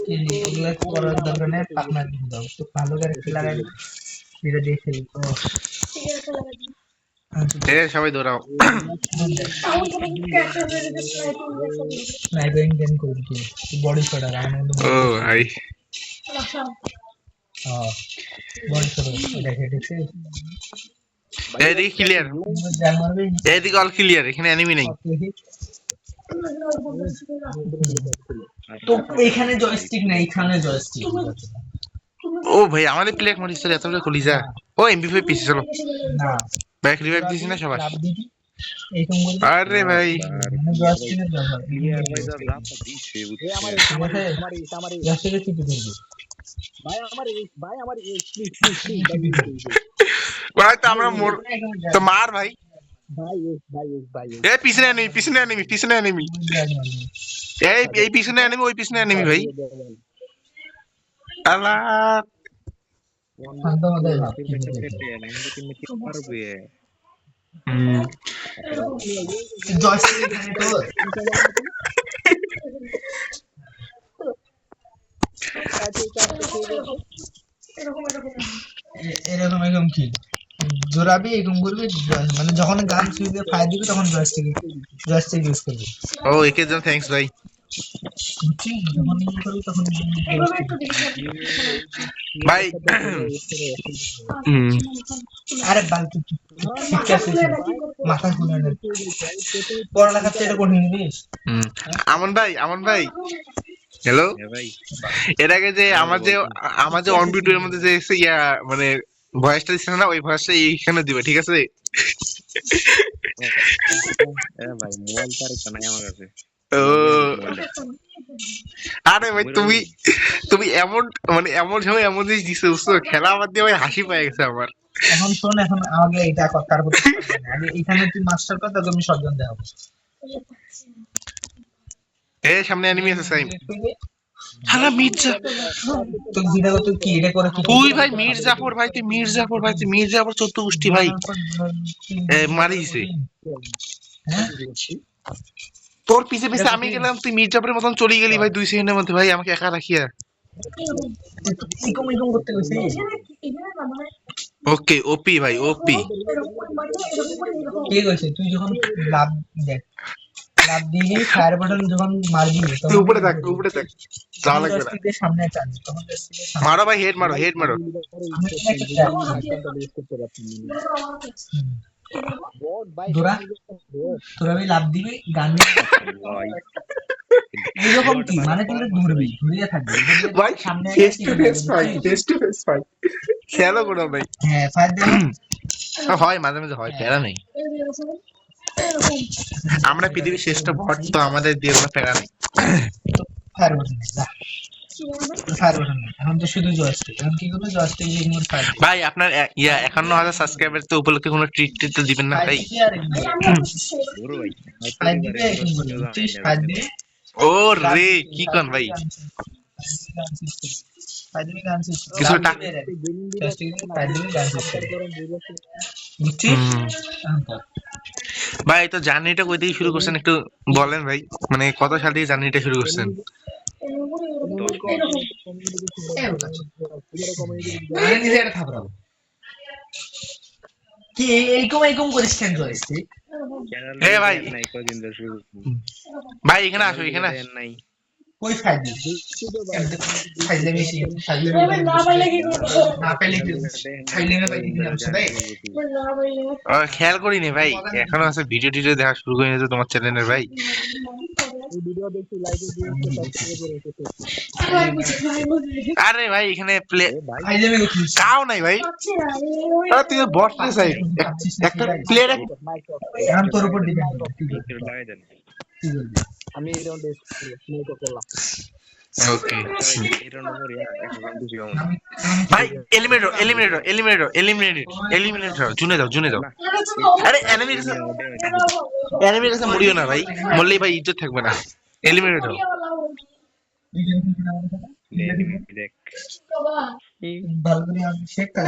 কি এগুলা করার দরকার নেই, পাকনা দিয়ে দাও তো ভালো করে লাগাই এটা দিয়ে খেলি। সবাই দৌড়াও। স্নাইপিং গেম করে দিই বডি শট আর আমার মধ্যে ও ভাই বডি শট দেখে দেখে এইদিকে ক্লিয়ার, জাল মারবে এইদিকে অল ক্লিয়ার, এখানে এনিমি নেই। তো এখানে জয়স্টিক নেই, এখানে জয়স্টিক। ও ভাই আমাদের প্লেয়ার মরিস এত বড় কলিজা। ও এমবি5 পিসি চলো না ব্যাক রিভাইভ দিছি না সবার। লাভ দিবি এইরকম বলবি আরে ভাই মানে জয়স্টিকের ব্যবহার ক্লিয়ার ভাই যা লাভটা দিছে এ আমার ঠিক আছে জয়স্টিকের কি দিবি ভাই আমার প্লিজ ভাই তো আমরা তো মার ভাই। ভাই এ পিছনে এনিমি, পিছনে এনিমি, পিছনে এনিমি, এই পিছনে এনিমি, ওই পিছনে এনিমি ভাই। আল্লাহ শান্ত মতো ভাব কি একটা দিবি পেটে আমাদের টিমে কি পারবে জয়স্টিক এখানে তো এরকম এরকম কি জোরাবি এরকম করবি মানে যখন গান সুইচে ফায়ার দিবি তখন জয়স্টিক ইউজ করবি ও একে জন থ্যাঙ্কস ভাই। বুঝছিস যখন ইউজ করবি তখন ভাই আরে বাল তুই শিক্ষা শেষ মাথা ঘুরে না পড়ালেখার চেয়ে এটা কঠিন জিনিস আমন ভাই, আমন ভাই হ্যালো। ভাই এর আগে যে আমার যে অন ভিডিওর মধ্যে যে ইয়া মানে ভয়েসটা দিচ্ছে না, ওই ভয়েসটা এইখানে দিবে ঠিক আছে। ভাই মোবাইল তার নাই আমার কাছে। ও আরে ভাই তুমি এমন মানে এমন সময় এমন জিনিস দিছো বুঝছো, খেলা আমার দিয়ে ভাই হাসি পেয়ে গেছে আমার। এখন শোন এখন আমাকে এটা কথার প্রতি আগে এখানে তুই মাস্টার কর তাকে আমি শটগান দেখাবো এ সামনে এনিমি আছে সাইম। হালা মির্জা তো ভিডিও তুই কি এটা করে তুই ভাই মির্জাফর ভাই, তুই মির্জাফর ভাই, তুই মির্জাফর 14 গোষ্ঠী ভাই মারিছে। হ্যাঁ তোর পিছে পিছে আমি গেলাম, তুই মির্জাফরের মতন চলে গেলি ভাই 2 সেকেন্ডের মধ্যে ভাই আমাকে একা রাখিয়া। এরকম এরকম করতে গেছি ওকে ওপি ভাই ওপি। কে কইছে তুই যখন লাভ দেখ লাভ দিবি ফায়ার বাটন যখন মারবি তুই উপরে থাক, উপরে থাক, যাওয়া লাগবে না। জয়স্টিকের সামনে টান তখন জয়স্টিকের সামনে মারো ভাই, হেড মারো, হেড মারো। তোরা তোরা আমি লাভ দিবি গান এইরকম কি মানে তুই ঘুরবি ঘুরিয়ে থাকবি ভাই সামনে face to face fight, face to face fight খেলো করো ভাই। হ্যাঁ ফায়ার দে হয় মাঝে মাঝে হয়, প্যারা নেই। আমরা পৃথিবীর শ্রেষ্ঠ ভট তো আমাদের দিয়ে কোনো প্যারা নেই। ফায়ার বাটন ফায়ার বাটন এখন তো শুধু জয়স্টিক এখন কি করবো জয়স্টিক দিয়ে মোর ফায়ার ভাই আপনার 51,000 সাবস্ক্রাইবার তো উপলক্ষে কোনো ট্রিট তো দিবেন না ভাই? বড় ভাই ফায়ার দিবে এখন বলি বুঝছিস ফায়ার দিবে ও রে কি কোন ভাই ফায়ার দিবে গান শেষ কিছু টাকা জয়স্টিক দিয়ে ফায়ার দিবে গান শেষ বুঝছিস ভাই তো জার্নিটা কই থেকে শুরু করছেন একটু বলেন ভাই, মানে কত সাল থেকে জার্নিটা শুরু করছেন? কি এইরকম এইরকম করিস কেন জয়স্টিক এ ভাই নাই কদিন ধরে শুরু ভাই এখানে আসো, এখানে আসো। নাই কই ফাইল ফাইলে বেশি ফাইলে না পাইলে কি না পাইলে কি ফাইলে না পাইলে কি আমছে ভাই খেয়াল করিনি ভাই, এখনো আছে ভিডিও টিডিও দেখা শুরু করিনি তো তোমার চ্যানেলের ভাই। ভিডিও দেখি লাইভে দিয়ে আরে ভাই এখানে প্লে ফাইলে আমি উঠিস কাও নাই ভাই। আরে তুই বট রে সাই একটা প্লেয়ার এখন তোর উপর ডিপেন্ড লাগাই দেন। আমি এই রাউন্ডে স্মোক করলাম ওকে এটা নম্বর এখন দিছি কেমন ভাই eliminator eliminator eliminator eliminator eliminator জুনে যাও, জুনে যাও। আরে এনিমি কাছে এনিমি কাছে মরিও না ভাই, মরলেই ভাই ইজ্জত থাকবে না। এলিমিনেটর দেখ ভালো করে আমি শেক কাজ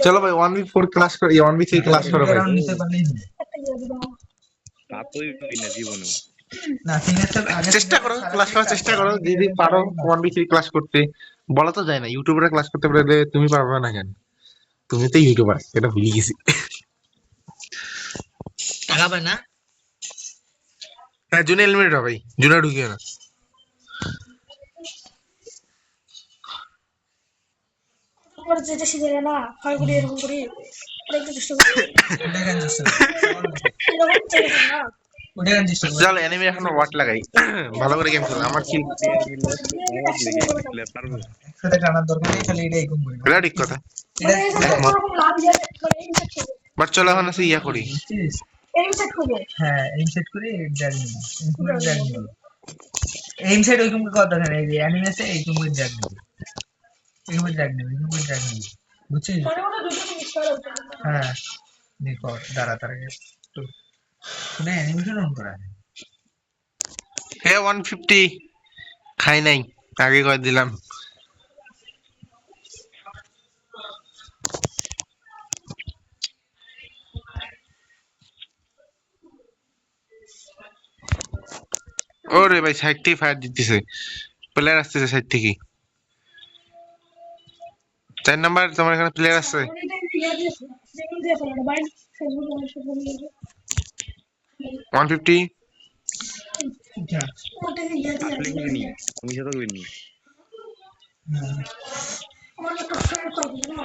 চলো ভাই 1v4 ক্লাস করি, 1v3 ক্লাস করো ভাই। নিতে পারলেই তা তোই না জীবনে না ফিঙ্গার আগে চেষ্টা করো ক্লাস করার চেষ্টা করো, যদি পারো 1v3 ক্লাস করতে। বলা তো যায় না, ইউটিউবাররা ক্লাস করতে পারলে তুমি পারবে না কেন? তুমি তো ইউটিউবার, এটা ভুলে গেছি। টাকা পায় না। হ্যাঁ জুনে এলিমিনেট হবে ভাই, জুনে ঢুকিও না। পরে যেটা শিখে যায় না হয় করি এরকম করি একটু চেষ্টা করি ওটা কেন চেষ্টা এরকম চেষ্টা না ওটা কেন চেষ্টা চল এনিমি এখন ওয়াট লাগাই, ভালো করে গেম খেলো। আমার কি প্লেয়ার পারবো একসাথে টানার দরকার নেই, খালি এটা এরকম করি। এটা ঠিক কথা, এরকম লাভ যায় মানে এই সেট করবে বাট চলো এখন আছে ইয়া করি। বুঝছিস? এই সেট করবে হ্যাঁ এইম সেট করে ড্র্যাগ নিব, ড্র্যাগ নিব। এইম সেট ওইরকম করে কথা নেই, এই অ্যানিমে আছে এইরকম করে ড্র্যাগ নিব, এইরকম করে ড্র্যাগ নিব, এরকম করে ড্র্যাগ নিব, বুঝছিস? মানে ওটা দুটো জিনিস করা উচিত হ্যাঁ দেখো দাঁড়া তার আগে তো শুনে অ্যানিমেশন অন করা। হে 150 খাই নাই, আগে কয় দিলাম। ওরে ভাই সাইড থেকে ফায়ার দিতেছে, প্লেয়ার আসতেছে সাইড থেকে। 4 নাম্বার তোমার এখানে প্লেয়ার আছে। এটা ইয়া দিয়েছে যেমন দিয়ে ফেলো বাইন ফেসবুক অনেক সব নিয়ে 150 যা ওটা ইয়া আসলে কি দিয়ে আমি সাথে করিনি আমার একটা ফ্রেন্ড করবে না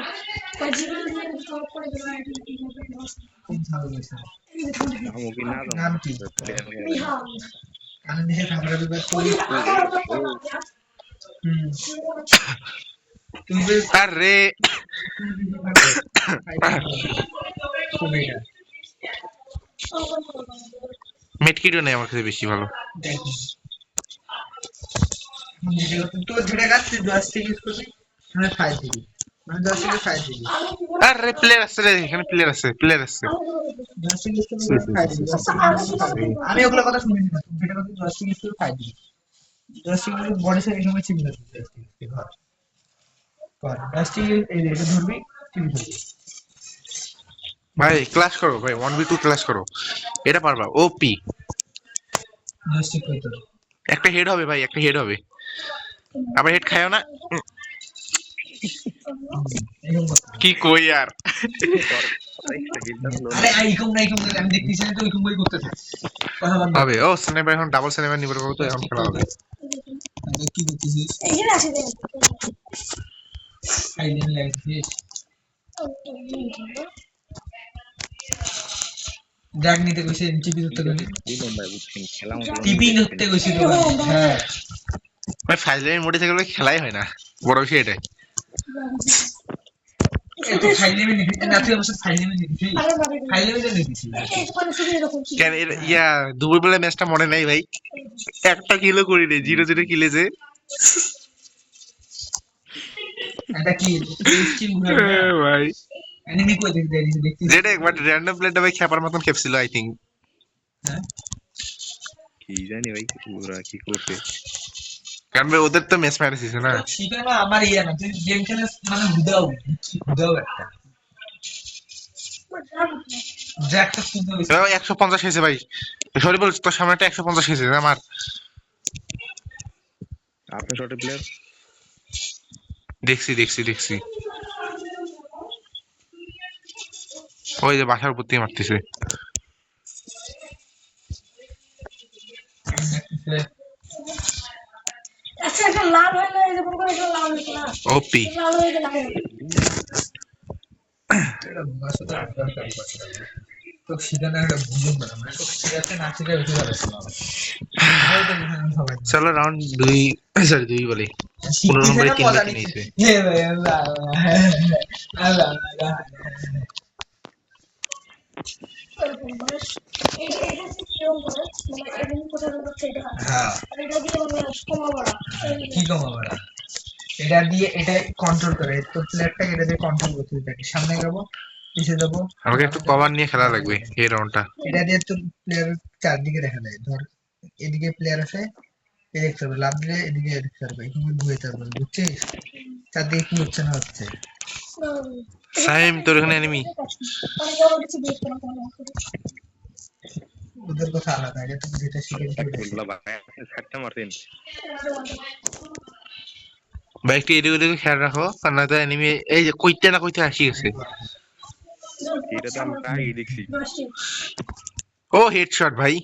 তাই জীবনে দিয়ে সব করে দিল এটা কি হবে খুব ভালো হয়েছে। আমাকে না দাও নাম কি? বিহার কানে দিকে থামড়া দিবে কই। হুম তুমি বেশ আরে খুব এটা মেটকিটও নেই আমার কাছে বেশি ভালো। দেখো তো যেটা গাছ জয়স্টিক ইউজ করবি মানে 5 দিবি, মানে জয়স্টিকে 5 দিবি, আরে প্লেয়ার আছে রে, এখানে প্লেয়ার আছে, প্লেয়ার আছে। জয়স্টিক ইউজ করবি 5 দিবি, আমি ওগুলো কথা শুনিনি না, তুমি যেটা কথা জয়স্টিক ইউজ করবি 5 দিবি, জয়স্টিক বডি সাইজ সময় চিপি ধরবি, জয়স্টিক ঘর কর জয়স্টিক এই এটা ধরবি চিপি ধরবি। ভাই ক্লাস করো ভাই, 1v2 ক্লাস করো, এটা পারবা। ওপি জয়স্টিক কই তোর একটা হেড হবে ভাই, একটা হেড হবে, আবার হেড খায়ও না। এরকম কথা। কি কই আর আরে আইকম না আইকম না, আমি দেখতেছি না তো ওইরকম করে করতেছে কথা বন্ধ হবে। ও স্নাইপার এখন ডাবল স্নাইপার নিবার পাবো তো, এখন খেলা হবে। আমি কি করতেছিস এখানে আছে দেখ আইলেন লাগছিস ড্রাগ নিতে কইছে চিপি ধরতে কইছে খেলা টিপি ধরতে কইছে তো হ্যাঁ ভাই ফাইলের মোডে থেকে খেলাই হয় না, বড় বিষয় এটাই। এত ফাইলেমে নিতে না, তুই আমার সাথে ফাইলেমে নিতে ফাইলেমে নিতেছি কেন ইয়া দুপুর বেলা ম্যাচটা মনে নাই ভাই, একটা কিলো করি রে, 0-0 কিলে যে। এটা কি স্কিল ঘুরে ভাই এনিমি কই দেখতেছি যেটা একবার র্যান্ডম প্লেটা ভাই খেপার মতন খেপছিল আই থিঙ্ক। হ্যাঁ কি জানি ভাই ওরা কি করছে কারণ ভাই ওদের তো ম্যাচ ম্যারেছিস না। সেটা না আমার ইয়া না, তুই গেম খেলে মানে হুদাও একটা ড্রাগটা শুনতে হইছে 150 হয়েছে ভাই, সরি বল, তোর সামনে একটা 150 হয়েছে আমার। আপনার শর্টের প্লেয়ার দেখছি দেখছি দেখছি, ওই যে বাসার উপর থেকে মারতেছে। আচ্ছা একটা লাল হয়ে যায় যেমন করে একটা লাল হইতো না ওপি লাল হয়ে গেল এটা বাসাতে দরকার আছে তো সেখানে একটা বুঝুন না মানে তো সিরিয়াসে না ছিল বেশি ভালো ছিল চলো রাউন্ড 2, সরি 2 বলে 15 নম্বরে 3 ম্যাচ নিয়েছে। হে ভাই আল্লাহ আল্লাহ আল্লাহ হ্যাঁ কি কম আবার এটা দিয়ে এটা কন্ট্রোল করে তো প্লেয়ারটাকে এটা দিয়ে কন্ট্রোল করতে থাকে, সামনে যাবো পিছে যাবো, আমাকে একটু কভার নিয়ে খেলা লাগবে এই রাউন্ডটা। এটা দিয়ে তো প্লেয়ার চারদিকে দেখা যায়, ধর এদিকে প্লেয়ার আছে এদিকে করবে লাভ দিলে এদিকে এদিকে করবে এখানে ঘুরে যাবে, বুঝছিস চারদিকে কি হচ্ছে না হচ্ছে। সাইম তোর এখানে এনিমি ওদের কথা আলাদা, আগে তুমি যেটা শিখে নিতে ওটা শিখো। বললা ভাই সাতটা মারতেন ভাই একটু এদিকে ওদিকে খেয়াল রাখো, আর নয়তো এনিমি এই যে কইতে না কইতে আসি গেছে। এটা তো আমি আগেই দেখছি ও হেডশট ভাই,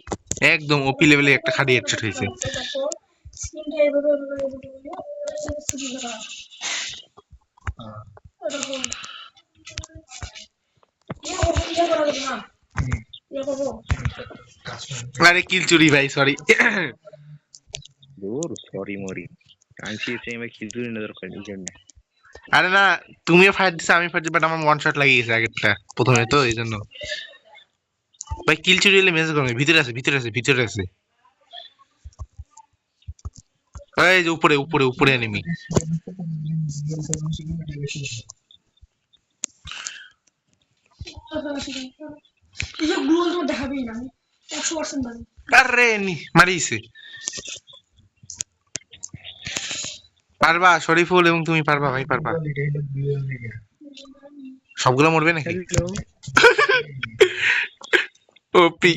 একদম ওপি লেভেলে একটা খালি হেডশট হয়েছে। স্ক্রিনটা এভাবে হ্যাঁ। ইয়ে করা যাবে না, ইয়ে করবো। কাজ করে। আরে কিল চুরি ভাই, সরি। দূর সরি মরি আমি সিএসএ এম খিচুড়ি না দরকার এই জন্য আরে না, তুমিও ফাইট দিছো আমি ফাইট দিছি, বাট আমার ওয়ান শট লাগিয়ে গেছে আগেরটা প্রথমে, তো এই জন্য। ভাই কিল চুরি হলে মেসেজ করবে, ভিতরে আছে ভিতরে আছে ভিতরে আছে। এই যে উপরে উপরে উপরে এনিমি। এই যে গ্লু তোমার দেখাবেই না, 100% ভালো। আরে মারিছে। পারবা শরীফুল, এবং তুমি পারবা ভাই, পারবা। সবগুলো মরবে নাকি? হ্যালো ওপি।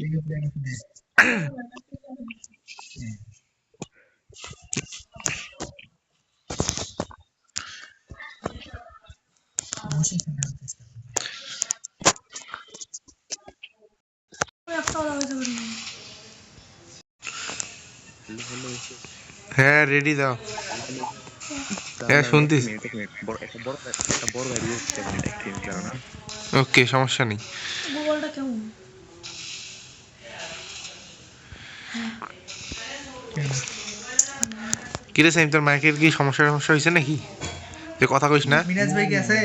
একটা ওরা হয়ে যাবে না। হ্যালো হ্যাঁ রেডি দাও। হ্যাঁ শুনতিস। একটা বড় ভাই দিয়েছে একটা মিনিট দাঁড়াও না ওকে সমস্যা নেই। গুগলটা কেমন? কিরে সাইম, তোর মাইকের কি সমস্যা সমস্যা হয়েছে নাকি? তুই কথা কইস না। মিনাজ ভাই কি আছে?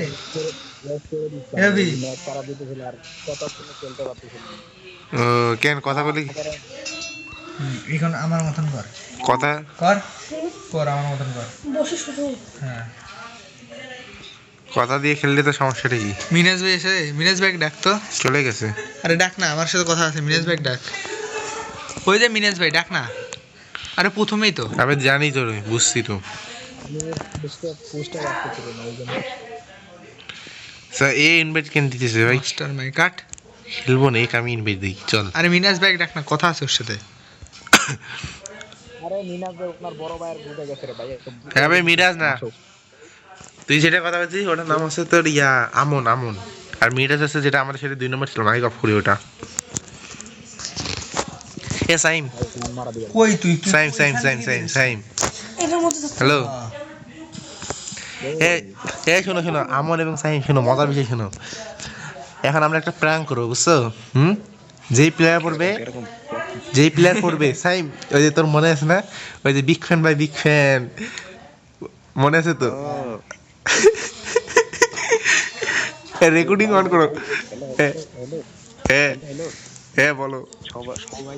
এবি ম্যাচ খারাপ দিতেছিল আর কথা শুনে খেলতে পারতেছিল না। ও কেন কথা বলি? এখন আমার মতন কর, কথা কর কর আমার মতন কর। বসে শুধু হ্যাঁ কথা দিয়ে খেললে তো সমস্যাটা কি? মিনাজ ভাই এসে, মিনাজ ভাই ডাক তো। চলে গেছে। আরে ডাক না, আমার সাথে কথা আছে, মিনাজ ভাই ডাক। ওই যে মিনাজ ভাই ডাক না। আরে প্রথমেই তো। আমি জানি তো রে, বুঝছি তো। আমি পোস্টে রাখতেছিল না ওই জন্য স্যার এ ইনভাইট কেন দিতেছে ভাই? মাস্টার মাই কাট। খেলবো না, এক আমি ইনভাইট দিই চল। আরে মিনাজ ভাই ডাক না, কথা আছে ওর সাথে। আরে মিনাজ ভাই আপনার বড় ভাইয়ের গ্রুপে গেছে রে ভাই হ্যাঁ ভাই মিরাজ না, তুই যেটা কথা বলছিস ওটার নাম হচ্ছে তোর আমন আমন। আর মিরাজ আছে যেটা আমাদের সাথে 2 নম্বর ছিল, মাইক অফ করি ওটা। এ সাইম, মারা দিবেন কই তুই সাইম সাইম সাইম সাইম সাইম এটার মধ্যে থাকতে হ্যালো। এ শোনো শোনো, আমন এবং সাইম শোনো, মজার বিষয় শোনো। এখন আমরা একটা প্র্যাঙ্ক করবো বুঝছো? যেই প্লেয়ার পড়বে, যেই প্লেয়ার পড়বে সাইম, ওই যে তোর মনে আছে না, ওই যে big fan by big fan, মনে আছে তো? রেকর্ডিং অন করো। হ্যাঁ হ্যাঁ হ্যালো হ্যাঁ বলো। সবাই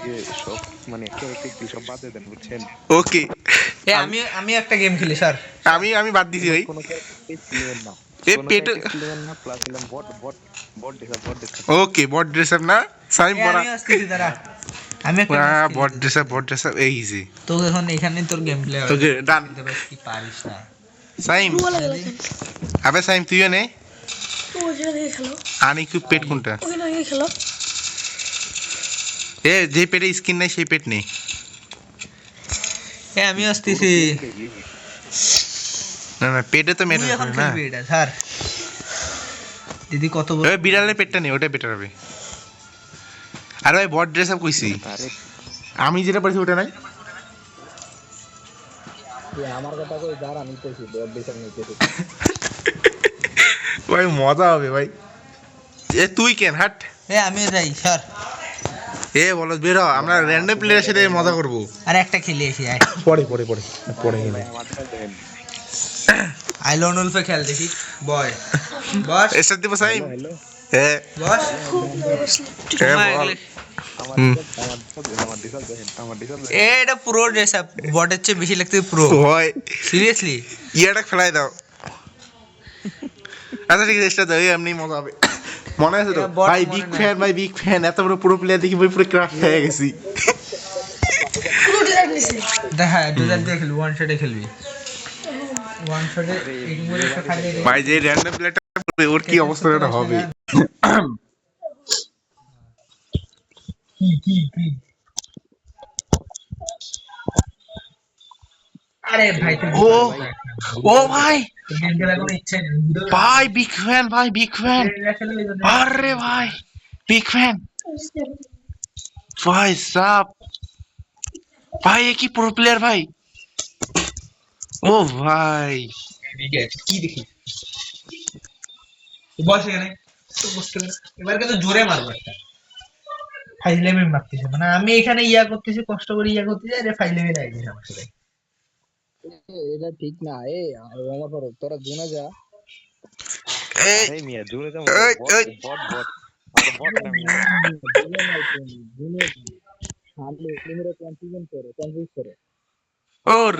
যে সব মানে ক্যারেক্টার সব বাদ দেন বুঝছেন ওকে এ আমি আমি একটা গেম খেলি স্যার। আমি বাদ দিছি ভাই। কোনো ক্যারেক্টার খেলবেন না এ কোনো পেট ক্যারেক্টার খেলবেন না প্লাস দিলাম বট ডেসা ওকে বট ড্রেস আপ না সাইম পড়া। আমি আসতেছি দাঁড়া, আমি একটা বট ড্রেস আপ এই ইজি। তো এখন এখানে তোর গেম প্লে হবে। ওকে ডান। কি পারিস না সাইম গ্লু লাগে লাগে। আবে সাইম তুইও নে। তো ওই জায়গা থেকে খেলো, আনি কি পেট কোনটা? ওখানে আগে খেলো। এ যে পেটে স্কিন নাই সেই পেট নেই। এ আমি আসতেছি। না না পেটে তো তুই মেটার এখন না। খেলবি এটা স্যার। দিদি কত বড় ওই বিড়ালের পেটটা নেই, ওটা বেটার হবে। আর ভাই বট ড্রেস আপ কইছি, আরে আমি যেটা পারছি ওটা নাই। আমার কথা কই দাঁড়া নিতেছি বড় ডিসাইড নিতেছি ভাই মজা হবে ভাই। এ তুই কেন হাট। এ আমি যাই স্যার। এ বলো বেরো, আমরা র্যান্ডম প্লেয়ারের সাথে মজা করবো। আর একটা খেলি এসে আয়। পরে পরে পরে পরে গেলে আমাদের দেন আই লোন উলফে খেল দেখি বয়। বস এসে দিব সাইম। হ্যালো হ্যাঁ বস। হ্যাঁ তোমার বল। এগুলো- আমার ডিসাল দেখেন এ এটা প্রো ড্রেস আপ, বটের চেয়ে বেশি লাগতে প্রো হয় সিরিয়াসলি। ইয়াটা ফেলাই দাও। আচ্ছা ঠিক আছে, চেষ্টা দাও, এমনি মজা হবে। মনে আছে তো এটা bot ভাই মনে বিগ নাই। ফ্যান, ভাই বিগ ফ্যান, এত বড় পুরো প্লেয়ার দেখি ভাই পুরো ক্রাশ হয়ে গেছি। পুরো ডিলার নিছে। দেখা দুজার দিয়ে খেলবি, ওয়ান শটে খেলবি। ওয়ান শটে এক করে একটা খালি রে। ভাই যে র্যান্ডম প্লেয়ারটা ওর কি অবস্থা হবে? কি আরে ভাই তুই ও ভাই ও ভাই গেম খেলার কোনো ইচ্ছা নেই ভাই বিগ ফ্যান ভাই বিগ ফ্যান আরে ভাই বিগ ফ্যান ভাই সাব ভাই এ কি প্রো প্লেয়ার ভাই ও ভাই কি দেখি বস এখানে তো বসতে পারে এবার কিন্তু জোরে মারবো একটা ফাইজলামি মারতেছে মানে আমি এখানে ইয়া করতেছি কষ্ট করে ইয়া করতেছি আরে ফাইজলামি লাগছে আমার সাথে এটা ঠিক না। আমার পর তোরা জুনে যা। এই আরে মিয়া জোরে যাও এই, এই। বট বট আর বট না মিয়া জুনে নাই তুমি, জুনে সামনে এলিমিনেট কনফিউজ করে ওর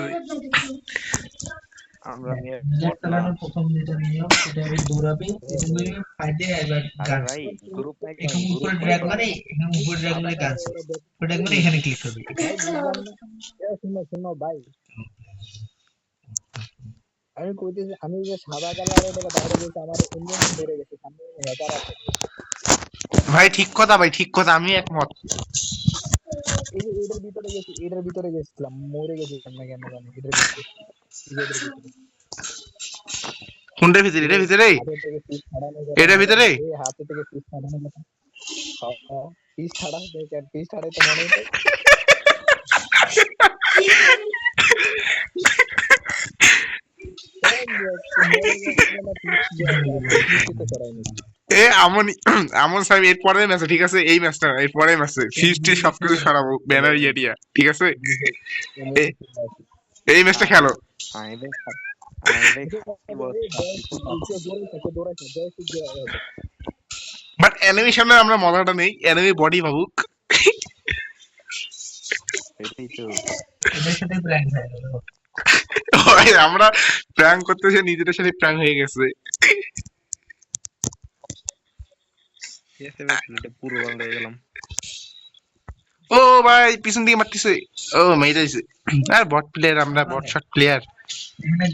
আমরা মিয়া নিজের বট না চালানোর প্রথম যেটা নিয়ম সেটা হবে দৌড়াবি এখানে ফাইটে একবার আরে গান ভাই গ্রুপ নাই এখানে উপরে ড্র্যাগ মানে এখানে উপরে ড্র্যাগ মানে গান ড্র্যাগ মানে এখানে ক্লিক করবি ভাই বুঝলাম না। শোনো ভাই, আমি কইতেছি আমি যে সাদা কালারের এটা বাইরে গেছে আমার ইন্ডিয়ান ধরে গেছে সামনে হ্যাকার আছে। ভাই ঠিক কথা ভাই ঠিক কথা আমি একমত এই যে এটার ভিতরে গেছিলাম মরে গেছিলাম না কেন জানি এটার ভিতরে কোনটার ভিতরে এটার ভিতরে হাতের থেকে পিস ছাড়ানো এটার ভিতরে এই হাতে থেকে পিস ছাড়ানো কথা পিস ছাড়া দেখেন পিস ছাড়াই তো মনে হতো এ আমন আমন সাহেব এর পরের ম্যাচে ঠিক আছে এই ম্যাচটা এর পরের ম্যাচে ফিস্টি সবকিছু সরাবো ব্যানার ইয়া ঠিক আছে এই ম্যাচটা খেলো আমি ভাই কি বলছি বাট অ্যানিমেশনে আমরা মজাটা নেই অ্যানিমে বডি ভাবুক এটাই তো এদের সাথে প্র্যাঙ্ক হয়ে গেল ভাই, আমরা প্র্যাঙ্ক করতেছে নিজেদের সাথে প্র্যাঙ্ক হয়ে গেছে এসে ভাই এটা পুরো বাংলা হয়ে গেলাম ও ভাই পিছন দিকে মারতেছে ও মেরে দিছে আর বট প্লেয়ার আমরা বট শট প্লেয়ার এখানে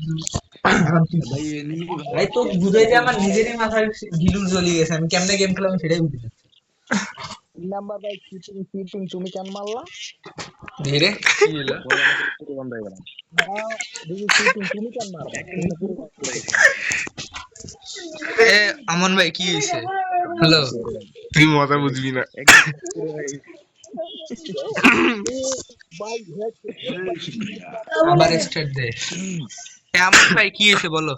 ভাই এনিমি ভাই তো বুঝাই যে আমার নিজেরই মাথায় গিলুর জ্বলে গেছে আমি কেমনে গেম খেলাম সেটাই বুঝতে পারছি নাম্বার ভাই চিটিং তুমি কেন মারলা ধীরে কি হলো পুরো বাংলা হয়ে গেলাম না দিদি চিটিং তুমি কেন মারলা পুরো এ আমন ভাই কি হইছে হ্যালো তুই মজা বুঝবি না ভাই হেড আবার স্টার্ট দে এ আমন ভাই কি হইছে বলো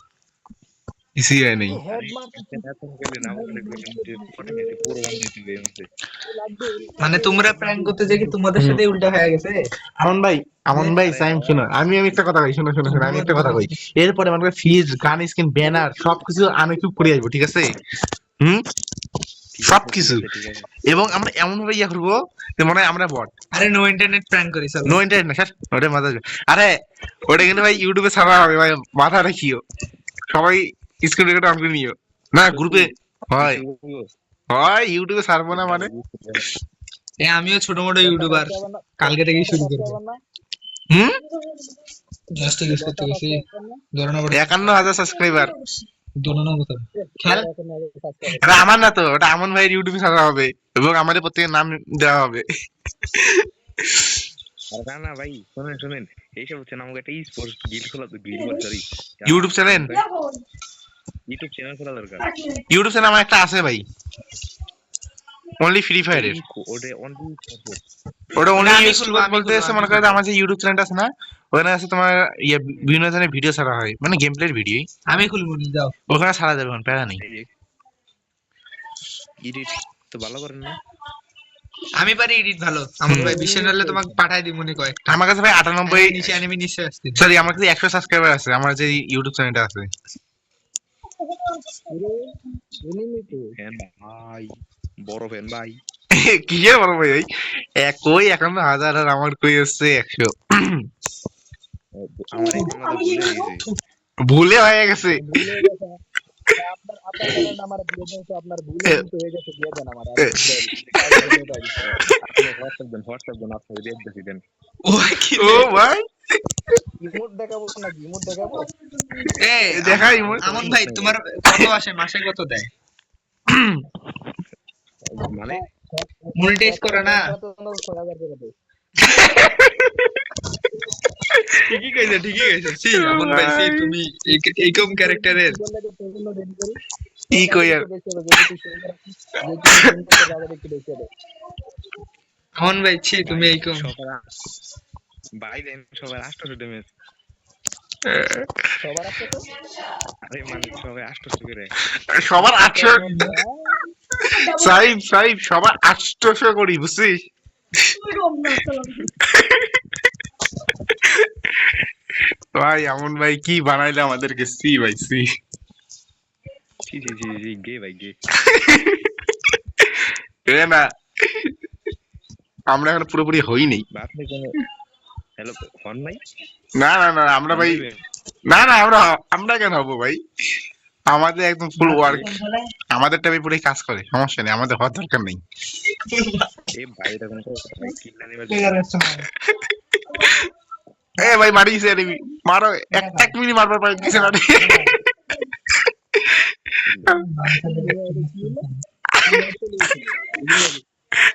কিছুই হয় নাই হেড মারতে এখন গেলে না বলে পুরো বাংলা দিতে গেছে মানে তোমরা প্র্যাঙ্ক করতে যে কি তোমাদের সাথে উল্টা হয়ে গেছে আমন ভাই সাইম শোনো আমি একটা কথা কই শোনো আমি একটা কথা কই এরপরে আমাকে ফিজ গান স্কিন ব্যানার সবকিছু আমি খুব করে আসবো ঠিক আছে হুম সবকিছু ঠিক আছে এবং আমরা এমন ভাবে ইয়া করবো যে মনে হয় আমরা বট আরে নো ইন্টারনেট প্র্যাঙ্ক করি চলো নো ইন্টারনেট না স্যার ওটা মাথা আরে ওটা কিন্তু ভাই ইউটিউবে ছাড়া হবে ভাই মাথা রাখিও সবাই স্ক্রিন রেকর্ড অন করে নিও না গ্রুপে হয় হয় ইউটিউবে ছাড়বো না মানে এ আমিও ছোট মোটো ইউটিউবার কালকে থেকেই শুরু করবো হুম জাস্ট ইউজ করতে গেছি ধরনা বড় 51,000 সাবস্ক্রাইবার ধরনা মতো খেল এটা আমার না তো ওটা আমন ভাইয়ের ইউটিউবে ছাড়া হবে এবং আমাদের প্রত্যেকের নাম দেওয়া হবে আর না ভাই শুনেন এইসব হচ্ছে না আমাকে একটা স্পোর্টস গিল্ড খোলা তো গিল্ড বল sorry YouTube channel YouTube channel খোলা দরকার ইউটিউব চ্যানেল আমার একটা আছে ভাই অনলি ফ্রি ফায়ারের ওটা অনলি ওটা অনলি আমি ইউজ খুলবো, আমি বলতে খুলবো, হচ্ছে আমি মনে করে যে আমার যে ইউটিউব চ্যানেলটা আছে না ওখানে আছে তোমার ইয়ে বিভিন্ন ধরনের ভিডিও ছাড়া হয় মানে গেম প্লের ভিডিও আমি খুলবো নি যাও ওখানে ছাড়া যাবে এখন প্যারা নেই এডিট তো ভালো করেন না আমি পারি এডিট ভালো আমার ভাই বিশ্বের নালে তোমাকে পাঠাই দিব মনে কয় আমার কাছে ভাই 98 নিচে অ্যানিমে নিচে আসছে সরি আমার কাছে 100 সাবস্ক্রাইবার আছে আমার যে ইউটিউব চ্যানেলটা আছে ফ্যান ভাই বড় ফ্যান ভাই কিসের বড় ভাই কই এখন 1000 আর আমার কই হচ্ছে 100 আমার এই কথা ভুলে গেছি ভুলে হয়ে গেছে আপনার ভুলে কিন্তু হয়ে গেছে দিয়ে দেন আমার আপনি হোয়াটসঅ্যাপ দেন আপনাকে দিয়ে দেন ও কি ও ভাই ইমোট দেখাবো না ইমোট দেখাবো এ দেখাই আমন ভাই তোমার কত আসে মাসে কত দেয় মানে মনিটাইজ করে না। তো 6,000 করে দেয়। ঠিকই কইছে সি আমন ভাই সি তুমি এইরকম ক্যারেক্টারের বললে তো তোর রেডি করি। কি কই আর বেশি হবে যদি তুই সুন্দর আছিস, যদি তুই সুন্দর তো যাবে একটু বেশি হবে। আমন ভাই ছি ভাই তুমি এইরকম ভাই দেন সবার 800 ড্যামেজ। সবার আছে তো আরে মানে সবাই 800 করে। সবার 800 সাইব সবার 800 করি বুঝছিস ভাই এমন ভাই কি বানাইলে আমাদেরকে সি ভাই সি জি গে ভাই গে। এ না আমরা এখন পুরোপুরি হই নাই আপনি কোনো হ্যালো ফোন নাই? আমরা ভাই আমরা আমরা কেন হবো ভাই আমাদের একদম ফুল ওয়ার্ক আমাদেরটা ভাই পুরো কাজ করে সমস্যা নেই আমাদের হওয়ার দরকার নেই এই ভাই এটা কোনো ভাই কিল না নিবা। এ ভাই মারিছে রে মারো এক মিনিট মারবার পারে দিছে না রে।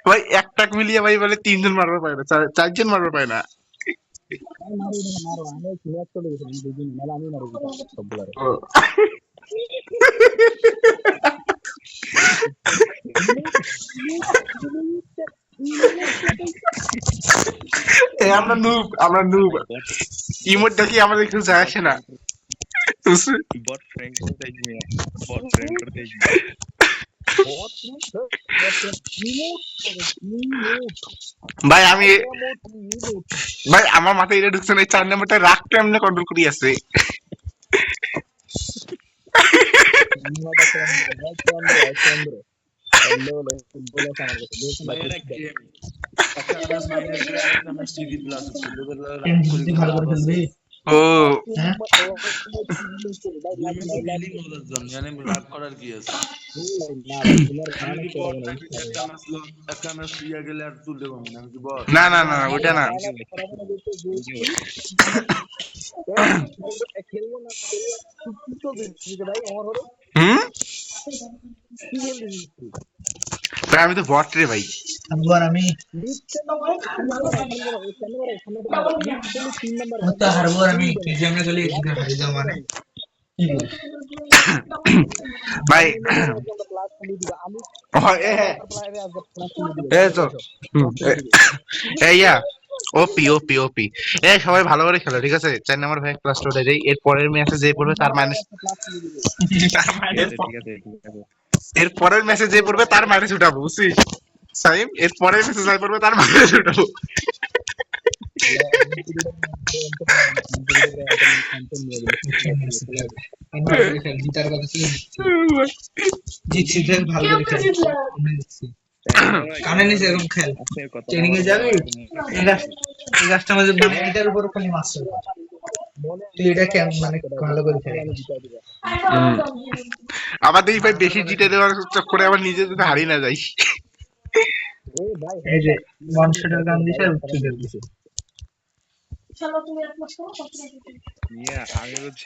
ভাই একটা মিলিয়ে ভাই বলে 3 জন মারবার পারে না 4 জন মারবার পারে না মারো আমি ক্লিয়ার চলে গেছি দুদিন মেলা আমি মারো সবগুলারে। ও। এ আমরা নুব ইমোট দেখি আমাদের কিছু যায় আসে না বট ফ্র্যাঙ্ক করতে গিয়ে বট ফ্র্যাঙ্ক করতে গিয়ে ভাই ভাই আমার মাথায় এটা ঢুকছে না 4 নম্বরটা রাগ কেমনে কন্ট্রোল করি আছে ভালো করে খেলবি ও হ্যাঁ রাগ করার কি আছে আমি কি বল নাকি একটা ম্যাচ ইয়া গেলে আর তুলতে পারবো না আমি কি বল না ওটা না খেলবো না ভাই আমার হলো হুম কি খেলবি ভাই আমি তো বট রে ভাই একবার আমি মত হারবো আমি টিজিএমে গলি এদিকে হারিয়ে যাও মানে কি বলিস ভাই এ তো ইয়া ওপি এ সবাই ভালো করে খেলো ঠিক আছে 4 নম্বর ভাই ক্লাস টোটা যাই এর পরের ম্যাচে যে পড়বে তার মাইনাস ঠিক আছে এর পরের ম্যাচে যে পড়বে তার মাইনাস উঠাবো বুঝছিস সাইম এর পরের ম্যাচে যে পড়বে তার মাইনাস উঠাবো জিতার কথা ছিল জিতছি দেখ ভালো করে খেল কানে নিচে এরকম খেল ট্রেনিং এ যাবি এই গাছটা মাঝে এটার উপর খালি মাস্টার তুই এটা কেমন মানে ভালো করে খেল আবার দেখি ভাই বেশি জিতে দেওয়ার চক্করে আবার নিজে যদি হারিয়ে না যাই এই যে ওয়ান শটের গান দিছে আর উচ্চ দিছে ইয়া আমি হচ্ছে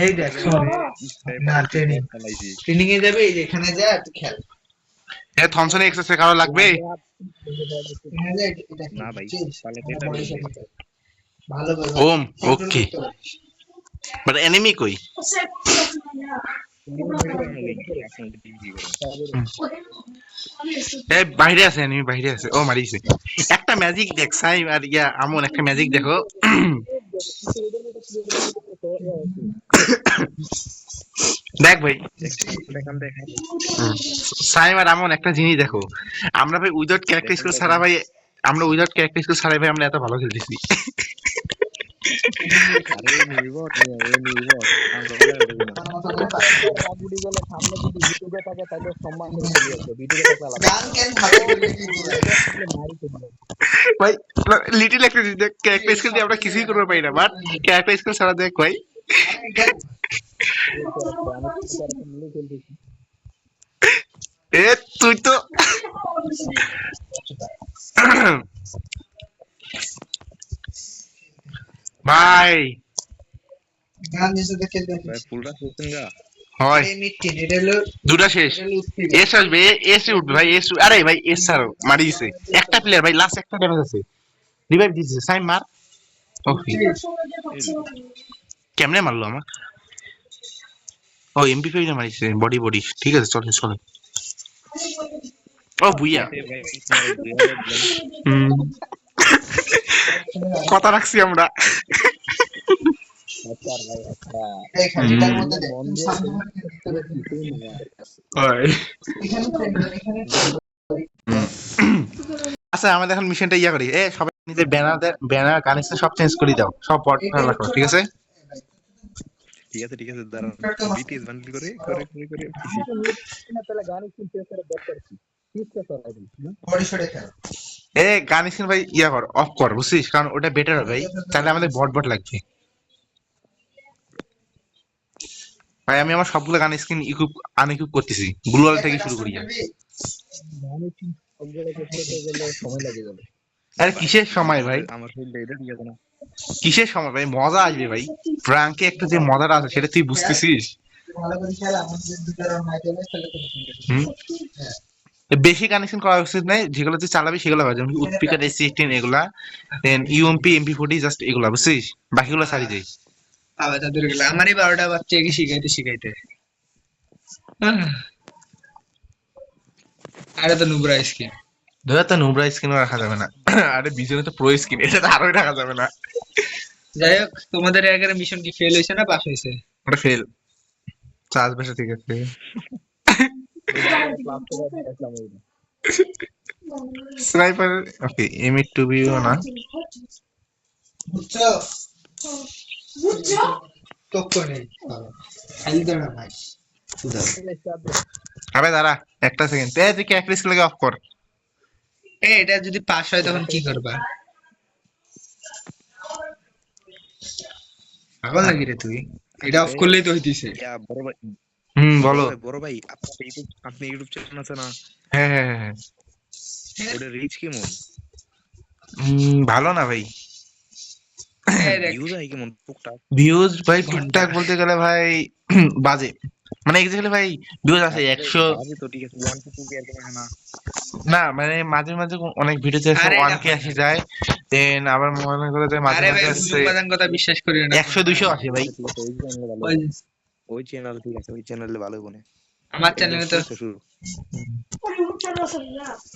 এই দেখ শোন না ট্রেনিং এ যাবে এই যে এখানে যা তুই খেল এ থমসন এক্সেস কারো লাগবে এখানে যা এটা না ভাই তাহলে এটা ভালো করে ওম ওকে বাট এনিমি কই এ বাইরে আছে এনিমি বাইরে আছে ও মারিছে একটা ম্যাজিক দেখ সাই আর ইয়া আমন একটা ম্যাজিক দেখো দেখ ভাই সাইম আর আমন একটা জিনিস দেখো আমরা ভাই উইদাউট ক্যারেক্টার স্কিল ছাড়া ভাই আমরা উইদাউট ক্যারেক্টার স্কিল ছাড়াই ভাই আমরা এত ভালো খেলতেছি আরে নির্ভর আমরা বলে সামনে যদি ভিডিওতে থাকে তাহলে সম্মান করে চলে আসবে ভিডিওতে থাকলে আলাদা গান কেন ভালো করে মারি চলে ভাই লিটল একটা জিনিস দেখ ক্যারেক্টার স্কিল দিয়ে আমরা কিছুই করতে পারি না বাট ক্যারেক্টার স্কিল ছাড়া দেখ ভাই এ তুই তো ভাই গান দিছে দেখে ভাই ফুলটা শুনছেন গা হয় এই মিড-10 এটা হলো দুটা শেষ এটা হলো উঠতে এস আসবে এস উঠবে ভাই এস আরে ভাই এস স্যার মারি দিছে একটা প্লেয়ার ভাই লাস্ট একটা ড্যামেজ আছে রিভাইভ দিছে সাইম মার ওকে কেমনে মারলো আমার ও এমপি5 না মারিছে বডি বডি ঠিক আছে চলে চলে ও বুইয়া হুম, কথা রাখছি আমরা আচ্ছা আর ভাই আচ্ছা এই খালিটার মধ্যে দেখ মন তুমি দিয়ে শান্ত মনে খেলতে হবে। কিছুই নেই আমাদের কাছে। হয় এখানে এখানে আচ্ছা আমাদের এখন মিশনটা ইয়া করি এ সবাই নিজের ব্যানার কানেকশন সব চেঞ্জ করে দাও সব বট রাখো ঠিক আছে ঠিক আছে দাঁড়ান বিটিএস বান্ডিল করে পিসি আমি তো মিউট না তাহলে গান শুনতে করে ব্যাক করছি কিসটা সরাই দিই না বডি শটে খেল। এ কানেকশন ভাই ইয়া কর অফ কর বুঝছিস কারণ ওটা বেটার হবে ভাই তাহলে আমাদের বট লাগবে ভাই আমি আমার সবগুলো গান স্ক্রিন ইকুইপ আনইকুইপ করতেছি গ্লোয়াল থেকে শুরু করি গান সবগুলো করতে গেলে সময় লাগে যাবে আরে কিসের সময় ভাই আমার ফিল্ড এটা ঠিক আছে না কিসের সময় ভাই মজা আসবে ভাই প্রাঙ্কে একটা যে মজাটা আছে সেটা তুই বুঝতেছিস ভালো করে খেল আমাদের দুটো রাউন্ড ম্যাচ হবে তাহলে তুমি হুম বেশি কানেকশন করা উচিত নাই যেগুলো তুই চালাবি সেগুলো হয় যেমন উৎপিকার এস16 এগুলা দেন ইউএমপি এমপি40 জাস্ট এগুলা বুঝছিস বাকিগুলো সারি দেই আবার তাদের গেলে আমারই 12টা বাচ্চা কি শিখাইতে আরে তো নুবরা স্কিন ধরে তো নোবরা স্কিনও রাখা যাবে না আরে বিজনে তো প্রো স্কিন এটা তো আরোই রাখা যাবে না যাই হোক তোমাদের একের মিশন কি ফেল হয়েছে না পাস হয়েছে? ওটা ফেল চার্জ বেশি ঠিক আছে ক্লাস করে দেখলাম ওই স্নাইপার ওকে এম2বিও না বুঝছো টক্কর নেই খালি তো না ভাই সুদা আবে দাঁড়া একটা সেকেন্ড তুই কি একরিস্ক লাগে অফ কর এটা যদি পাস হয় তখন কি করবা? পাগল নাকি রে তুই? এটা অফ করলেই তো হইতিছে। ইয়া বড় ভাই বলো বড় ভাই আপনি ইউটিউব চ্যানেল আছে না হ্যাঁ হ্যাঁ হ্যাঁ ওটা রিচ কেমন ভালো না ভাই ভিউজ হয় কেমন টুকটাক ভিউজ ভাই টুকটাক বলতে গেলে ভাই বাজে মানে এক্স্যাক্টলি ভাই ভিউজ আছে 100 আগে তো ঠিক আছে 1 to 2 কে এরকম হয় না না মানে মাঝে মাঝে অনেক ভিডিওতে আরে 1k আসে যায় দেন আবার মনে করে যে মাঝে আরে ভাই মাঝে হুজুর বাজান কথা বিশ্বাস করি না। 100 200 আসে ভাই ঠিক আছে ওই চ্যানেল ঠিক আছে ওই চ্যানেলে ভালো বনে আমার চ্যানেলে তো শুরু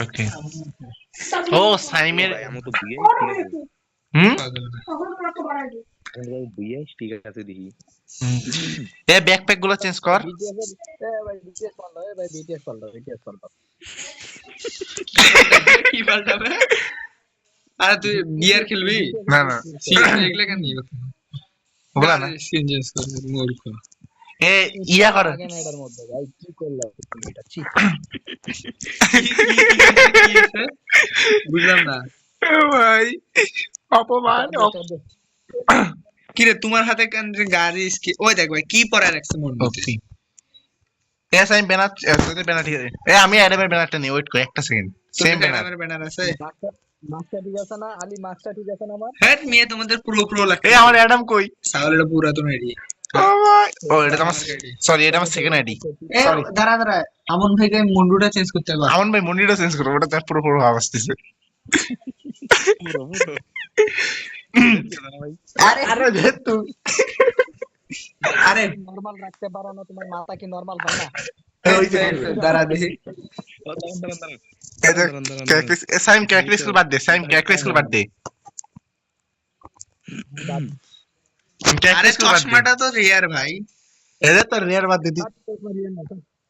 ওকে ও সাইমের ভাই আমি তো বিয়ে ঠিক আছে বিয়ে ঠিক আছে দেখি এ ব্যাকপ্যাক গুলো চেঞ্জ কর বিটিএস ভাই বিটিএস পাল্টা ভাই বিটিএস পাল্টা কি পাল্টাবে? আরে তুই বিয়ার খেলবি? না না সিএস এগুলা কেন নিয়ে ওগুলা না সিএন চেঞ্জ কর মূর্খ। এ ইয়া কর আগে না এটার মধ্যে ভাই কি করলাম এটা ছি বুঝলাম না ভাই অপমান কি রে তোমার হাতে কেন যে গাড়ি ওই দেখ ভাই কি পরে রাখছে মন মধ্যে। এ সাইম ব্যানার তোদের ব্যানার ঠিক আছে এ আমি অ্যাডামের ব্যানারটা নেই ওয়েট কর একটা সেকেন্ড সেম ব্যানার আমার ব্যানার আছে। মাস্টার ঠিক আছে না আলী মাস্টার ঠিক আছে না আমার হ্যাঁ মেয়ে তোমাদের প্রো লাগছে। এ আমার অ্যাডাম কই সাউলের পুরাতন আইডি। ও ভাই ও এটা তো আমার সরি এটা আমার সেকেন্ড আইডি এ দাঁড়া আমন ভাইকে মুন্ডুটা চেঞ্জ করতে হবে। আমন ভাই মনিটা চেঞ্জ করো ওটা তার পুরো পুরো ভাব আসতেছে আরে আরে যে তুই আরে নরমাল রাখতে পারো না তোমার মাথা কি নরমাল হয় না দাঁড়া দেখি সাইম ক্যারেক্টার স্কুল বাদ দে সাইম ক্যারেক্টার স্কুল বাদ দে আরে চশমাটা তো রিয়ার ভাই। এদের তো রিয়ার বাদ দে তুই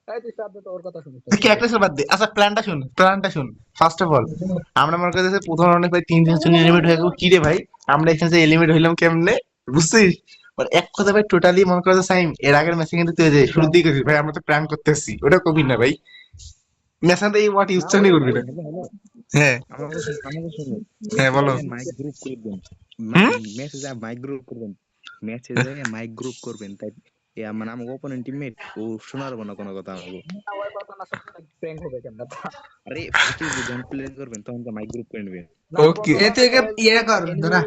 এই তুই সাথে তো ওর কথা শুনিস তুই ক্যারেক্টার স্কুল বাদ দে আচ্ছা প্ল্যানটা শুন ফার্স্ট অফ অল আমরা মনে করতেছি প্রথম রাউন্ডে প্রায় 3 জন এলিমিনেট হয়ে গেল কি রে ভাই আমরা এখানে যে এলিমিনেট হইলাম কেমনে বুঝছিস আর এক কথা ভাই টোটালি মনে করতে সাইম এর আগের ম্যাচে কিন্তু তুই যে শুরু দিকে গেছিস ভাই আমরা তো প্ল্যান করতেছি ওটা কবি না ভাই ম্যাচে তো এই ওয়াট ইউজ চানি করবি না হ্যাঁ হ্যাঁ বলো মাইক গ্রুপ করবেন মেসেজে মাইক গ্রুপ করবেন মাইক গ্রুপ করবেন তাই মানে আমার ওপোনেন্ট টিমমেট ও শোনারবো না কোনো কথা আমাকে ওই কথা না প্র্যাঙ্ক হবে কেন আরে ফার্স্টে যখন প্লে করবেন তখন তো মাইক গ্রুপ করে নেবেন ওকে এ থেকে ইয়ে কর দাঁড়া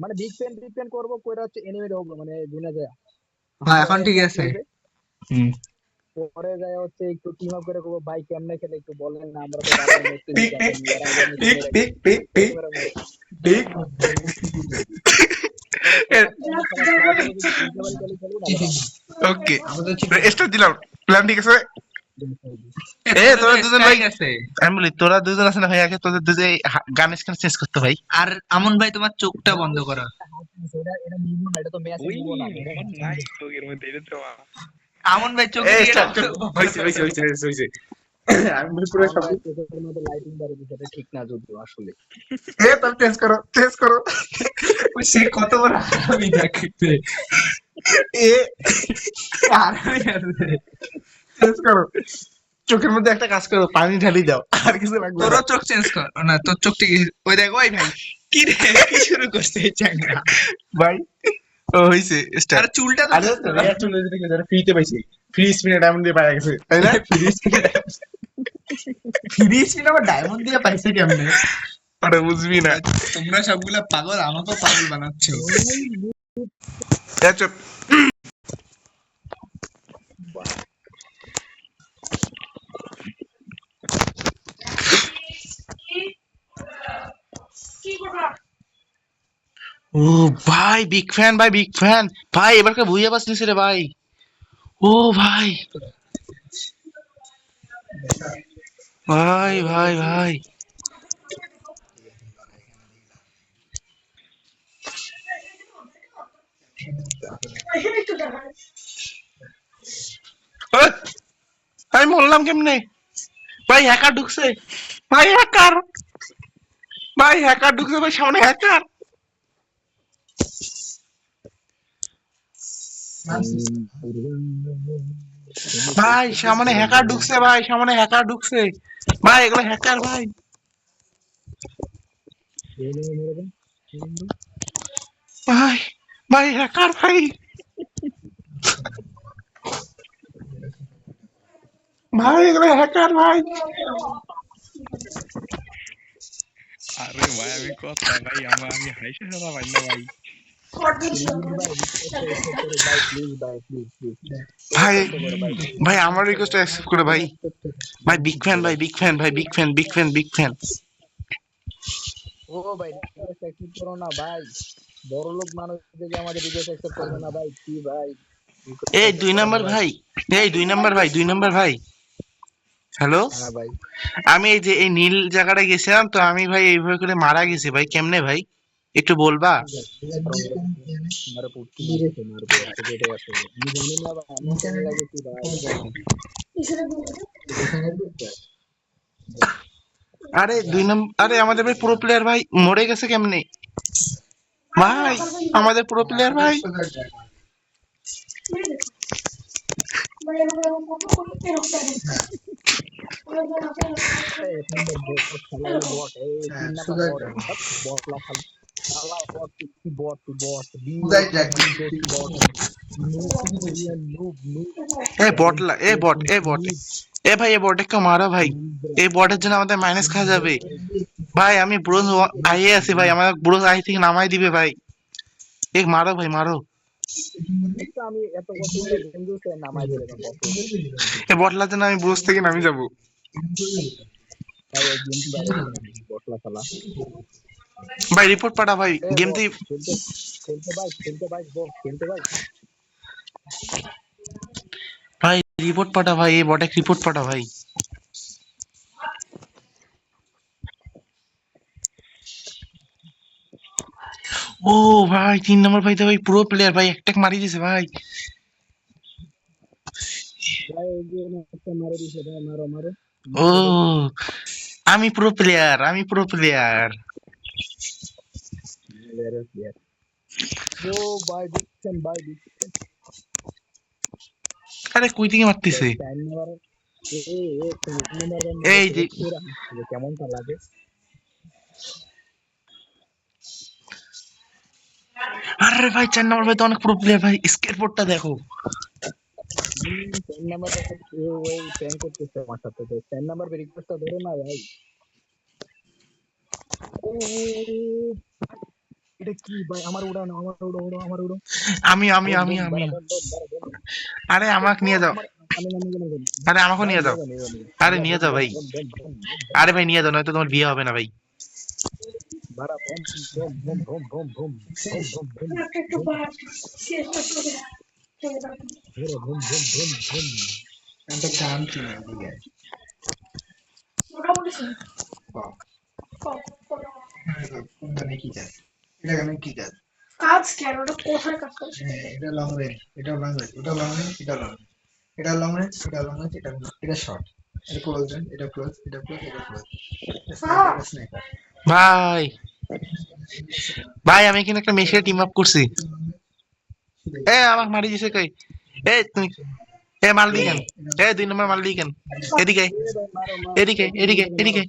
মানে বিগ পেন করব কইরা হচ্ছে এনিমি হোক মানে গুনা যায় হ্যাঁ এখন ঠিক আছে হুম পরে যায় হচ্ছে একটু টিম আপ করে করবো ভাই কেমনে খেলে একটু বলেন না, আমরা তো বারবার ম্যাচ ঠিক ঠিক জিতাইনি, এর আগে ম্যাচ ঠিক মেরে ঠিক গেছি, ঠিক ঠিক এরকম এরকম এরকম। ঠিক পরে খেলা খেলা খেলা ট্রাই করে যদি জিততে পারি তাহলে খেলবো, নাহলে বাদ। ওকে আমাদের ঠিক স্টার্ট দিলাম প্ল্যান ঠিক আছে এ তোরা দুজন ভাই আছে। আমি বলি তোরা দুজন আছে না ভাই আগে তোদের দুজে গান স্ক্যান চেঞ্জ করতে ভাই আর আমন ভাই তোমার চোখটা বন্ধ করো। এটা এটা নিবো না, এটা তো ম্যাচে ওই নিবো না, এটা মন নাই চোখের মধ্যে এটা তো আমন ভাই চোখে এ দিয়ে স্টার্ট দাও। হইছে হইছে হইছে হইছে হইছে আমি বলি পুরো আমার সব ভাই চোখের মধ্যে লাইটিং বাড়ি দিচ্ছে, এটা ঠিক না যদিও আসলে। এ তাহলে চেঞ্জ করো ওই সে কত বড় হারামি দেখতে। এ হারামি আছে। চেঞ্জ করো চোখের মধ্যে একটা কাজ করো পানি ঢালি দাও আর কিছু লাগবে না তোরও চোখ চেঞ্জ কর না, তোর চোখ থেকে ওই দেখ ওই ভাই কি রে কি শুরু করছে এই চ্যাংড়া। ভাই ও হইছে আর স্টার্ট চুলটা তো আরে তো রিয়া চলে যেতে যারা ফ্রিতে পাইছি ফ্রি স্পিনে ডায়মন্ড দিয়ে পাওয়া গেছে তাই না ফ্রি স্পিন আবার ডায়মন্ড দিয়ে পাইছে কেমনে? আরে বুঝবি না তোমরা সবগুলা পাগল, আমাকেও পাগল বানাচ্ছ। এ চুপ ও ভাই বিগ ফ্যান ভাই বিগ ফ্যান ভাই এবারকার ভুইয়া বাস নিছে রে ভাই ও ভাই ভাই ভাই ভাই এ, আমি বললাম কেমনে ভাই হ্যাকার ঢুকছে ভাই হ্যাকার ভাই হ্যাকার ঢুকছে ভাই সামনে হ্যাকার ভাই সামনে হ্যাকার ঢুকছে ভাই সামনে হ্যাকার ঢুকছে ভাই এগুলো হ্যাকার ভাই ভাই ভাই হ্যাকার ভাই ভাই এগুলো হ্যাকার ভাই আরে ভাই আমি কথা ভাই আমি হাইসা সারা ভাই না ভাই ভাই প্লিজ ভাই প্লিজ প্লিজ ভাই করে ভাই ভাই আমার রিকোয়েস্ট অ্যাকসেপ্ট করে ভাই ভাই বিগ ফ্যান ভাই বিগ ফ্যান ভাই big fan big fan big fan ও ভাই রিকোয়েস্ট অ্যাকসেপ্ট করো না ভাই, বড় লোক মানুষ দেখে আমাদের রিকোয়েস্ট অ্যাকসেপ্ট করবে না ভাই, কি ভাই এই 2 নম্বর ভাই এই 2 নম্বর ভাই 2 নম্বর ভাই হ্যালো হ্যাঁ ভাই আমি এই যে এই নীল জায়গাটা গেছিলাম তো আমি ভাই এইভাবে করে মারা গেছি ভাই কেমনে ভাই একটু বলবা মারে পুটকি দিয়েছে মারবে আজকে যেটাই আছে আমি জানি না ভাই, আমি কেন লাগেছি ভাই আরে 2 নম্বর আরে আমাদের ভাই প্রো প্লেয়ার ভাই মরে গেছে কেমনে ভাই আমাদের প্রো প্লেয়ার ভাই এক নম্বর বট শালা হলো বট, এই তিন নাম্বার বট বট লা শালা শালা বট কি বট তুই বট বি বট নুব নুব এ বটলা এ বট এ ভাই এ বটে কেউ মারো ভাই এই বটের জন্য আমাদের মাইনাস খাওয়া যাবে ভাই আমি ব্রোঞ্জ আইয়ে আছি ভাই আমার ব্রোঞ্জ আই থেকে নামাই দিবে ভাই এ মারো ভাই মারো আমি এত কষ্ট করে গেম খেলতে নামাই দিলাম কত এ বটলার জন্য আমি ব্রোঞ্জ থেকে নামি যাবো ভাই এই গেম বাইরে বট লা শালা ভাই রিপোর্ট পাঠা ভাই এ গেম বট তুই খেলতে খেলতে ভাই বট খেলতে ভাই ভাই রিপোর্ট পাঠা ভাই এই বটে রিপোর্ট পাঠা ভাই ও ভাই 3 নম্বর ভাই তো ভাই প্রো প্লেয়ার ভাই একটা মারি দিয়েছে ভাই ভাই এই যে একটা মারে দিছে ভাই মারো মারো ও আমি প্রো প্লেয়ার ও ভাই দিচ্ছেন ভাই দিচ্ছেন আরে কই থেকে মারতেছে time number A time number এই যে কেমন তা লাগে আরে ভাই 4 নম্বর ভাই তো অনেক প্রো প্লেয়ার ভাই স্কেটবোর্ডটা দেখো টাইম নাম্বার ওই প্র্যাঙ্ক করতেছে আমার সাথে, তো টাইম নাম্বার রিকোয়েস্টটা ধরো না ভাই। ও এটা কি ভাই? আমার উড়াও না, আমার উড়াও, উড়াও, আমার উড়াও। আমি বোম, বাড়া, বোম, বাড়া, বোম। আরে আমাকে নিয়ে যাও, আমার আমি নামি গেলাম। আরে আমাকে নিয়ে যাও, আরে নিয়ে যাও ভাই, আরে ভাই নিয়ে যাও, নয়তো তোমার বিয়ে হবে না ভাই। বাড়া, bomb, bomb, bomb, bomb, bomb, bomb, bomb, bomb, bomb, একটু বাড়া শেষটা চলে চলে যাবে ধরো, বোম, বোম, বোম, বোম। একটা গান কিনে দিয়ে মোটামুটি শুনি বাহ, কম কম। কোনখানে কি কাজ, এটা কেন কি কাজ? কাজ কেন ওটা কোথায় কাজ করে সেটা হ্যাঁ, এটা লং রেঞ্জ, এটা লং রেঞ্জ, এটা লং রেঞ্জ, এটা লং রেঞ্জ, এটা লং রেঞ্জ, এটা লং রেঞ্জ, এটা শর্ট, এটা ক্লোজ রেঞ্জ, এটা ক্লোজ, এটা ক্লোজ, এটা ক্লোজ, স্নাইপার, এটা স্নাইপার। ভাই ভাই আমি এখানে একটা মেশিনে টিম আপ করছি। এ আমাকে মারি দিছে কই? এ তুমি এ মাল দি কেন? এ 2 নম্বর মাল দি কেন? এদিকে এদিকে এদিকে এদিকে।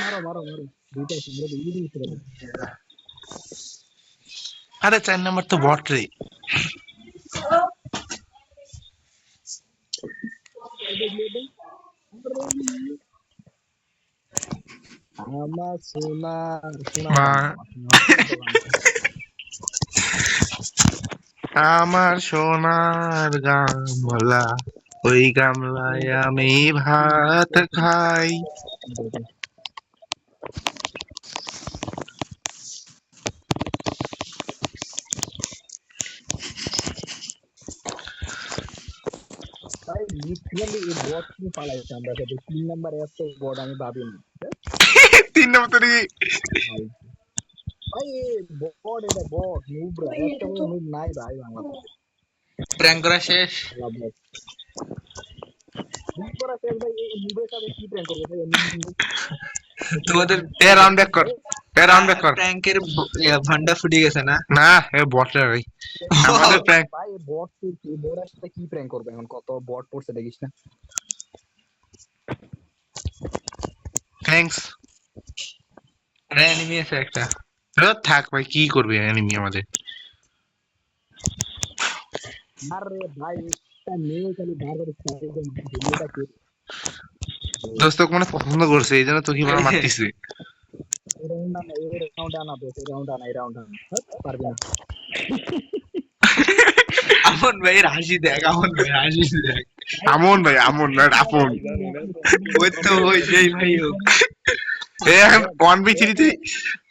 মারো, মারো, মারো। দুইটা আছে, আমরা দুই দিন করে। আরে 4 নম্বর তো বট রে। আমার সোনার সোনার মা গান, আমার সোনার গামলা, ওই গামলায় আমি ভাত খাই। ভাই লিটারালি এই বট নিয়ে পালাইছে আমরা সাথে 3 নাম্বার এত বট আমি ভাবিনি। 3 নম্বর তো নাকি? ভাই ভাই বট, এটা বট নুবরা, একটা বড় নুব নাই ভাই বাংলাদেশে। প্র্যাঙ্ক করা শেষ। প্র্যাঙ্ক করা শেষ ভাই, এই নুবের সাথে কি প্র্যাঙ্ক করবো ভাই? আমি তোমাদের এ রাউন্ড ব্যাক কর, এ রাউন্ড ব্যাক কর। ট্যাঙ্কের ভান্ডার ফুটে গেছে না? না এ বট রে ভাই, আমাদের প্র্যাঙ্ক। ভাই বট বটের সাথে কি প্র্যাঙ্ক করবে এখন? কত বট পড়ছে দেখিস না? থ্যাঙ্কস। আরে এনিমি আছে একটা। থাক ভাই, কি করবে এনিমি আমাদের? আরে ভাই একটা মেয়ে খালি বারবার ভিডিওটা কে দোস্ত মানে পছন্দ করছে, এই জন্য তোকে মারা মারতেছে। এই রাউন্ড আনা, এই রাউন্ড আনা, দোস্ত, এই রাউন্ড আনা, এই রাউন্ড আনা। পারবি না। আমন ভাই হাসি দেখ, আমন ভাই হাসি দেখ। আমন ভাই, আমন না আপন। ওই তো ওই যেই ভাই হোক। এ এখন 1v3 তে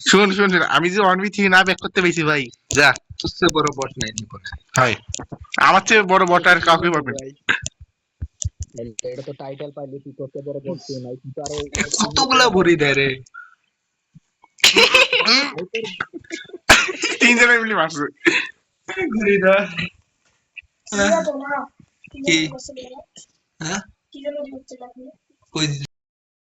শুন শুন শুন, আমি যে 1v3 না ব্যাক করতে পেরেছি ভাই, যা। তোর চেয়ে বড় বট নাই জীবনে। হয় আমার চেয়ে বড় বট আর কাউকে পাবেন। এটা তো টাইটেল পাইলি, তুই করতে বড় বলছিস নাই, কিন্তু আরো কতগুলা ভরি দেয় রে। 3 জনে মিলে মারছে। ঘুরি দেয়। তোমরা কি কি? জানো হ্যাঁ কি জানো হচ্ছে দেখো কই